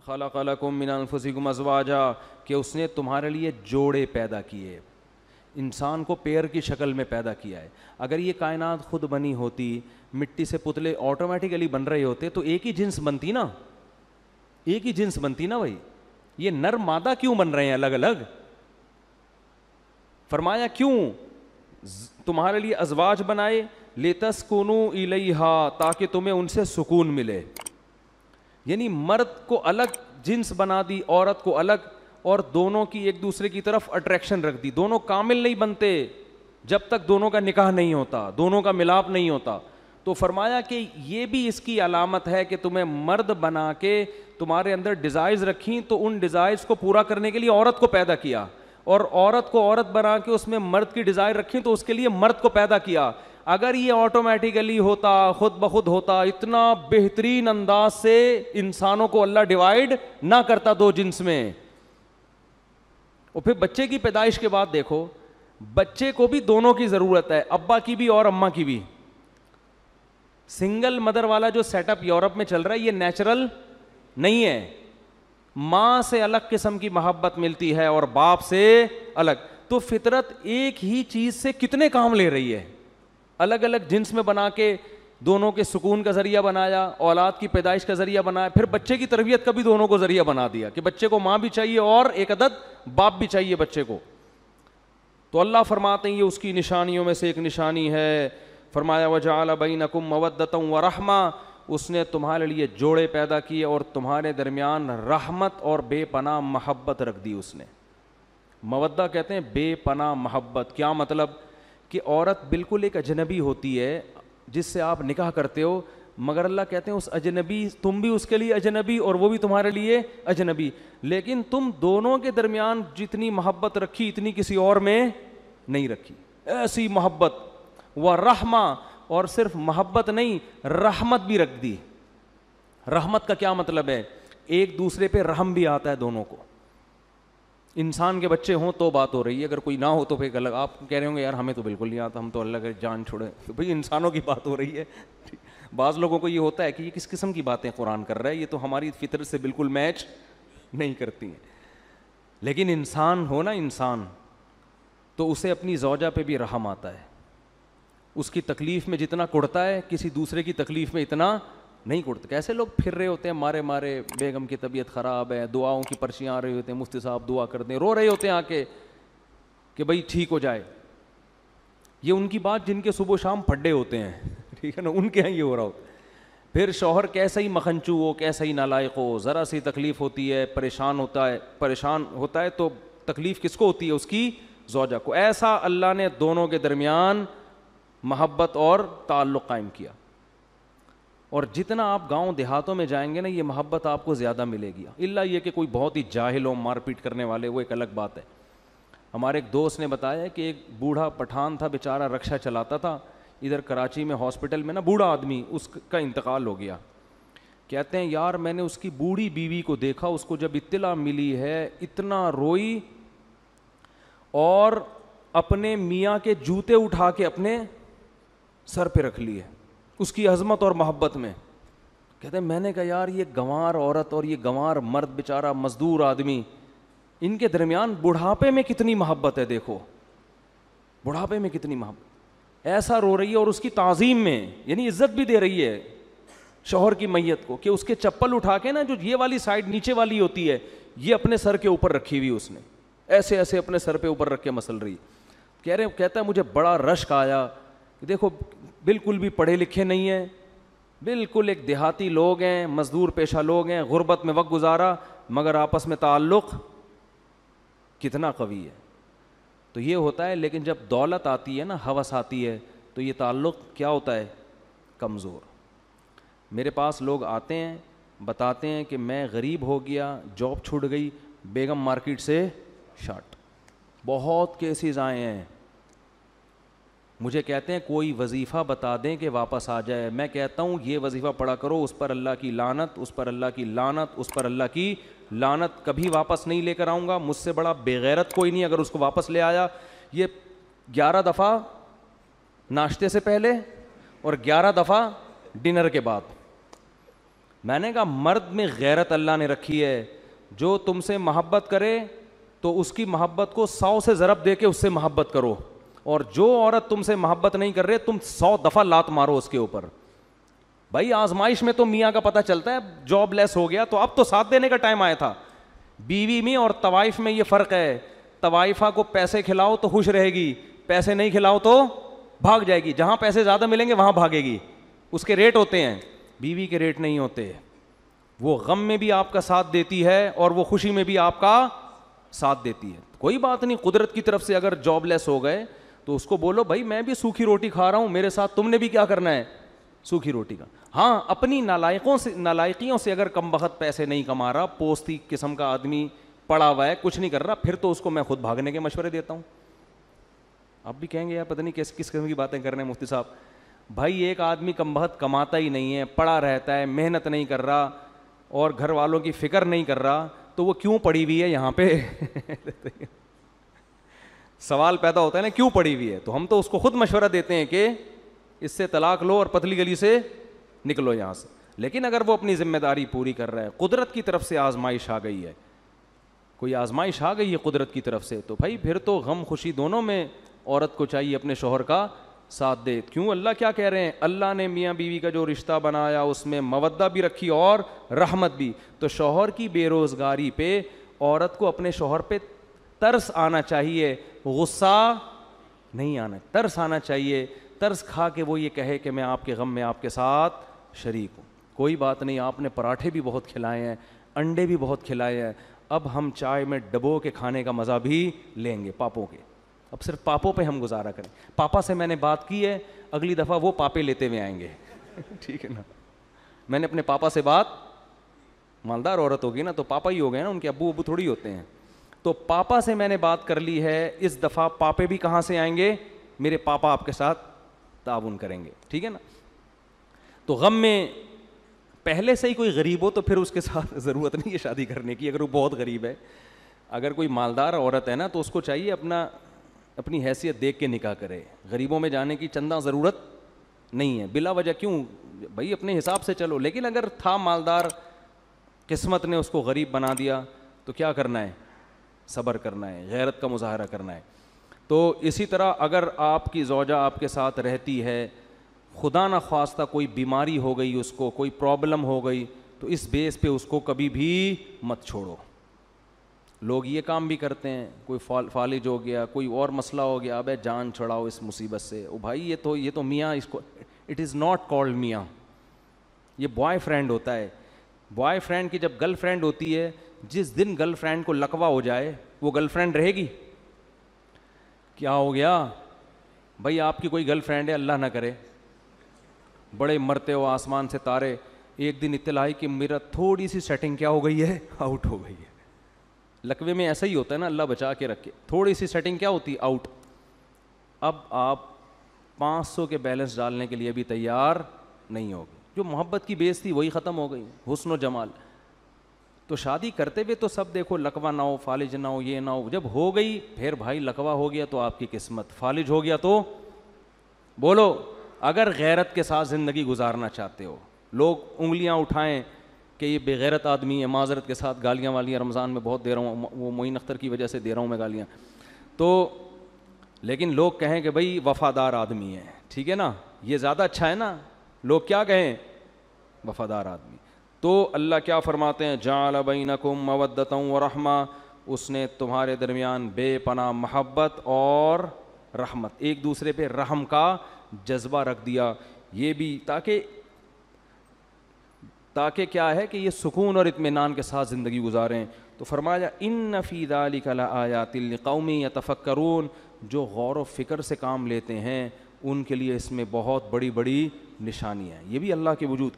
خلق لکم من انفسکم ازواجا, کہ اس نے تمہارے لیے جوڑے پیدا کیے, انسان کو پیر کی شکل میں پیدا کیا ہے. اگر یہ کائنات خود بنی ہوتی, مٹی سے پتلے آٹومیٹیکلی بن رہے ہوتے تو ایک ہی جنس بنتی نا, ایک ہی جنس بنتی نا بھائی. یہ نر مادہ کیوں بن رہے ہیں الگ الگ؟ فرمایا کیوں تمہارے لیے ازواج بنائے, لتسکنوا الیہا, تاکہ تمہیں ان سے سکون ملے. یعنی مرد کو الگ جنس بنا دی, عورت کو الگ, اور دونوں کی ایک دوسرے کی طرف اٹریکشن رکھ دی. دونوں کامل نہیں بنتے جب تک دونوں کا نکاح نہیں ہوتا, دونوں کا ملاپ نہیں ہوتا. تو فرمایا کہ یہ بھی اس کی علامت ہے کہ تمہیں مرد بنا کے تمہارے اندر ڈیزائرز رکھیں, تو ان ڈیزائرز کو پورا کرنے کے لیے عورت کو پیدا کیا, اور عورت کو عورت بنا کے اس میں مرد کی ڈیزائر رکھیں تو اس کے لیے مرد کو پیدا کیا. اگر یہ آٹومیٹیکلی ہوتا, خود بخود ہوتا, اتنا بہترین انداز سے انسانوں کو اللہ ڈیوائیڈ نہ کرتا دو جنس میں. اور پھر بچے کی پیدائش کے بعد دیکھو, بچے کو بھی دونوں کی ضرورت ہے, ابا کی بھی اور اماں کی بھی. سنگل مدر والا جو سیٹ اپ یورپ میں چل رہا ہے یہ نیچرل نہیں ہے. ماں سے الگ قسم کی محبت ملتی ہے اور باپ سے الگ. تو فطرت ایک ہی چیز سے کتنے کام لے رہی ہے, الگ الگ جنس میں بنا کے دونوں کے سکون کا ذریعہ بنایا, اولاد کی پیدائش کا ذریعہ بنایا, پھر بچے کی تربیت کا بھی دونوں کو ذریعہ بنا دیا کہ بچے کو ماں بھی چاہیے اور ایک عدد باپ بھی چاہیے بچے کو. تو اللہ فرماتے ہیں یہ اس کی نشانیوں میں سے ایک نشانی ہے. فرمایا وجعل بینکم مودۃ ورحمہ, اس نے تمہارے لیے جوڑے پیدا کیے اور تمہارے درمیان رحمت اور بے پناہ محبت رکھ دی اس نے. مودہ کہتے ہیں بے پناہ محبت. کیا مطلب؟ کہ عورت بالکل ایک اجنبی ہوتی ہے جس سے آپ نکاح کرتے ہو, مگر اللہ کہتے ہیں اس اجنبی, تم بھی اس کے لیے اجنبی اور وہ بھی تمہارے لیے اجنبی, لیکن تم دونوں کے درمیان جتنی محبت رکھی اتنی کسی اور میں نہیں رکھی. ایسی محبت و رحمہ, اور صرف محبت نہیں رحمت بھی رکھ دی. رحمت کا کیا مطلب ہے؟ ایک دوسرے پہ رحم بھی آتا ہے دونوں کو. انسان کے بچے ہوں تو بات ہو رہی ہے, اگر کوئی نہ ہو تو پھر الگ. آپ کہہ رہے ہوں گے یار ہمیں تو بالکل نہیں آتا, ہم تو اللہ کے جان چھوڑے. تو بھائی انسانوں کی بات ہو رہی ہے. بعض لوگوں کو یہ ہوتا ہے کہ یہ کس قسم کی باتیں قرآن کر رہا ہے, یہ تو ہماری فطرت سے بالکل میچ نہیں کرتی ہیں. لیکن انسان ہو نا انسان, تو اسے اپنی زوجہ پہ بھی رحم آتا ہے. اس کی تکلیف میں جتنا کڑتا ہے کسی دوسرے کی تکلیف میں اتنا نہیں کڑتا. کیسے لوگ پھر رہے ہوتے ہیں مارے مارے, بیگم کی طبیعت خراب ہے, دعاؤں کی پرچیاں آ رہی ہوتے ہیں, مفتی صاحب دعا کر دیں, رو رہے ہوتے ہیں آ کے کہ بھائی ٹھیک ہو جائے. یہ ان کی بات جن کے صبح و شام پھڈے ہوتے ہیں, ٹھیک ہے نا, ان کے یہاں یہ ہو رہا ہوتا ہے. پھر شوہر کیسا ہی مکھنچو ہو, کیسا ہی نالائق ہو, ذرا سی تکلیف ہوتی ہے پریشان ہوتا ہے تو تکلیف کس کو ہوتی ہے؟ اس کی زوجہ کو. ایسا اللہ نے دونوں کے درمیان محبت اور تعلق قائم کیا. اور جتنا آپ گاؤں دیہاتوں میں جائیں گے نا یہ محبت آپ کو زیادہ ملے گی, الا یہ کہ کوئی بہت ہی جاہل ہو, مار پیٹ کرنے والے, وہ ایک الگ بات ہے. ہمارے ایک دوست نے بتایا کہ ایک بوڑھا پٹھان تھا بیچارہ, رکشہ چلاتا تھا ادھر کراچی میں, ہاسپٹل میں نا بوڑھا آدمی, اس کا انتقال ہو گیا. کہتے ہیں یار میں نے اس کی بوڑھی بیوی کو دیکھا, اس کو جب اطلاع ملی ہے اتنا روئی اور اپنے میاں کے جوتے اٹھا کے اپنے سر پہ رکھ لیے اس کی عظمت اور محبت میں. کہتے ہیں میں نے کہا یار یہ گنوار عورت اور یہ گنوار مرد بیچارہ مزدور آدمی, ان کے درمیان بڑھاپے میں کتنی محبت ہے. دیکھو بڑھاپے میں کتنی محبت, ایسا رو رہی ہے اور اس کی تعظیم میں, یعنی عزت بھی دے رہی ہے شوہر کی میت کو, کہ اس کے چپل اٹھا کے نا جو یہ والی سائڈ نیچے والی ہوتی ہے یہ اپنے سر کے اوپر رکھی ہوئی اس نے, ایسے ایسے اپنے سر پہ اوپر رکھ کے مسل رہی. کہتا ہے مجھے بڑا رشک آیا. دیکھو بالکل بھی پڑھے لکھے نہیں ہیں, بالکل ایک دیہاتی لوگ ہیں, مزدور پیشہ لوگ ہیں, غربت میں وقت گزارا, مگر آپس میں تعلق کتنا قوی ہے. تو یہ ہوتا ہے. لیکن جب دولت آتی ہے نا, ہوس آتی ہے, تو یہ تعلق کیا ہوتا ہے؟ کمزور. میرے پاس لوگ آتے ہیں بتاتے ہیں کہ میں غریب ہو گیا, جاب چھوٹ گئی, بیگم مارکیٹ سے شارٹ. بہت کیسز آئے ہیں. مجھے کہتے ہیں کوئی وظیفہ بتا دیں کہ واپس آ جائے. میں کہتا ہوں یہ وظیفہ پڑھا کرو, اس پر اللہ کی لعنت, اس پر اللہ کی لعنت, اس پر اللہ کی لعنت, کبھی واپس نہیں لے کر آؤں گا. مجھ سے بڑا بے غیرت کوئی نہیں اگر اس کو واپس لے آیا. یہ 11 دفعہ ناشتے سے پہلے اور 11 دفعہ ڈنر کے بعد. میں نے کہا مرد میں غیرت اللہ نے رکھی ہے, جو تم سے محبت کرے تو اس کی محبت کو 100 سے ضرب دے کے اس سے محبت کرو, اور جو عورت تم سے محبت نہیں کر رہے تم 100 دفعہ لات مارو اس کے اوپر. بھائی آزمائش میں تو میاں کا پتہ چلتا ہے, جاب لیس ہو گیا تو اب تو ساتھ دینے کا ٹائم آیا تھا. بیوی میں اور طوائف میں یہ فرق ہے, طوائفہ کو پیسے کھلاؤ تو خوش رہے گی, پیسے نہیں کھلاؤ تو بھاگ جائے گی, جہاں پیسے زیادہ ملیں گے وہاں بھاگے گی. اس کے ریٹ ہوتے ہیں, بیوی کے ریٹ نہیں ہوتے. وہ غم میں بھی آپ کا ساتھ دیتی ہے اور وہ خوشی میں بھی آپ کا ساتھ دیتی ہے. کوئی بات نہیں, قدرت کی طرف سے اگر جاب لیس ہو گئے تو اس کو بولو بھائی میں بھی سوکھی روٹی کھا رہا ہوں, میرے ساتھ تم نے بھی کیا کرنا ہے, سوکھی روٹی کا. ہاں اپنی نالائقیوں سے اگر کم بخت پیسے نہیں کما رہا, پوستی قسم کا آدمی پڑا ہوا ہے, کچھ نہیں کر رہا, پھر تو اس کو میں خود بھاگنے کے مشورے دیتا ہوں. آپ بھی کہیں گے یار پتہ نہیں کس قسم کی باتیں کر رہے ہیں مفتی صاحب. بھائی ایک آدمی کم بخت کماتا ہی نہیں ہے, پڑا رہتا ہے, محنت نہیں کر رہا اور گھر والوں کی فکر نہیں کر رہا, تو وہ کیوں پڑی ہوئی ہے یہاں پہ؟ سوال پیدا ہوتا ہے نا کیوں پڑی ہوئی ہے. تو ہم تو اس کو خود مشورہ دیتے ہیں کہ اس سے طلاق لو اور پتلی گلی سے نکلو یہاں سے. لیکن اگر وہ اپنی ذمہ داری پوری کر رہا ہے, قدرت کی طرف سے آزمائش آ گئی ہے, کوئی آزمائش آ گئی ہے قدرت کی طرف سے, تو بھائی پھر تو غم خوشی دونوں میں عورت کو چاہیے اپنے شوہر کا ساتھ دے. کیوں اللہ کیا کہہ رہے ہیں, اللہ نے میاں بیوی کا جو رشتہ بنایا اس میں مودہ بھی رکھی اور رحمت بھی. تو شوہر کی بے روزگاری پہ عورت کو اپنے شوہر پہ ترس آنا چاہیے, غصہ نہیں آنا, ترس آنا چاہیے. ترس کھا کے وہ یہ کہے کہ میں آپ کے غم میں آپ کے ساتھ شریک ہوں. کوئی بات نہیں, آپ نے پراٹھے بھی بہت کھلائے ہیں, انڈے بھی بہت کھلائے ہیں, اب ہم چائے میں ڈبو کے کھانے کا مزہ بھی لیں گے پاپوں کے. اب صرف پاپوں پہ ہم گزارا کریں. پاپا سے میں نے بات کی ہے, اگلی دفعہ وہ پاپے لیتے ہوئے آئیں گے. ٹھیک ہے نا, میں نے اپنے پاپا سے بات, مالدار عورت ہوگی نا تو پاپا ہی ہو گئے نا, ان کے ابو تھوڑی ہوتے ہیں. تو پاپا سے میں نے بات کر لی ہے, اس دفعہ پاپے بھی کہاں سے آئیں گے, میرے پاپا آپ کے ساتھ تعاون کریں گے. ٹھیک ہے نا. تو غم میں پہلے سے ہی کوئی غریب ہو تو پھر اس کے ساتھ ضرورت نہیں ہے شادی کرنے کی, اگر وہ بہت غریب ہے. اگر کوئی مالدار عورت ہے نا تو اس کو چاہیے اپنی حیثیت دیکھ کے نکاح کرے. غریبوں میں جانے کی چندہ ضرورت نہیں ہے بلا وجہ, کیوں بھائی اپنے حساب سے چلو. لیکن اگر تھا مالدار, قسمت نے اس کو غریب بنا دیا, تو کیا کرنا ہے, صبر کرنا ہے, غیرت کا مظاہرہ کرنا ہے. تو اسی طرح اگر آپ کی زوجہ آپ کے ساتھ رہتی ہے, خدا نہ خواستہ کوئی بیماری ہو گئی, اس کو کوئی پرابلم ہو گئی, تو اس بیس پہ اس کو کبھی بھی مت چھوڑو. لوگ یہ کام بھی کرتے ہیں, کوئی فالج ہو گیا, کوئی اور مسئلہ ہو گیا, ابے جان چھڑاؤ اس مصیبت سے. او بھائی یہ تو میاں, اس کو اٹ از ناٹ کالڈ میاں, یہ بوائے فرینڈ ہوتا ہے. بوائے فرینڈ کی جب گرل فرینڈ ہوتی ہے, جس دن گرل فرینڈ کو لقوہ ہو جائے وہ گرل فرینڈ رہے گی؟ کیا ہو گیا بھائی, آپ کی کوئی گرل فرینڈ ہے, اللہ نہ کرے, بڑے مرتے ہو آسمان سے تارے, ایک دن اطلاع آئی کہ میرا تھوڑی سی سیٹنگ کیا ہو گئی ہے, آؤٹ ہو گئی ہے. لقوے میں ایسا ہی ہوتا ہے نا, اللہ بچا کے رکھے, تھوڑی سی سیٹنگ کیا ہوتی, آؤٹ. اب آپ 500 کے بیلنس ڈالنے کے لیے بھی تیار نہیں ہوگے. جو محبت کی بیس تھی وہی ختم ہو گئی, حسن و جمال. تو شادی کرتے ہوئے تو سب دیکھو لقوہ نہ ہو, فالج نہ ہو, یہ نہ ہو. جب ہو گئی پھر بھائی لقوہ ہو گیا تو آپ کی قسمت, فالج ہو گیا تو بولو. اگر غیرت کے ساتھ زندگی گزارنا چاہتے ہو, لوگ انگلیاں اٹھائیں کہ یہ بے غیرت آدمی ہے, معذرت کے ساتھ گالیاں والیاں رمضان میں بہت دے رہا ہوں, وہ معین اختر کی وجہ سے دے رہا ہوں میں گالیاں, تو لیکن لوگ کہیں کہ بھائی وفادار آدمی ہے. ٹھیک ہے نا, یہ زیادہ اچھا ہے نا, لوگ کیا کہیں, وفادار آدمی. تو اللہ کیا فرماتے ہیں, جعل بینکم مودۃ ورحمہ, اس نے تمہارے درمیان بے پناہ محبت اور رحمت, ایک دوسرے پہ رحم کا جذبہ رکھ دیا. یہ بھی تاکہ کیا ہے کہ یہ سکون اور اطمینان کے ساتھ زندگی گزاریں. تو فرمایا ان فی ذلک لآیات لقوم یتفکرون, جو غور و فکر سے کام لیتے ہیں ان کے لیے اس میں بہت بڑی بڑی نشانی ہے. یہ بھی اللہ کے وجود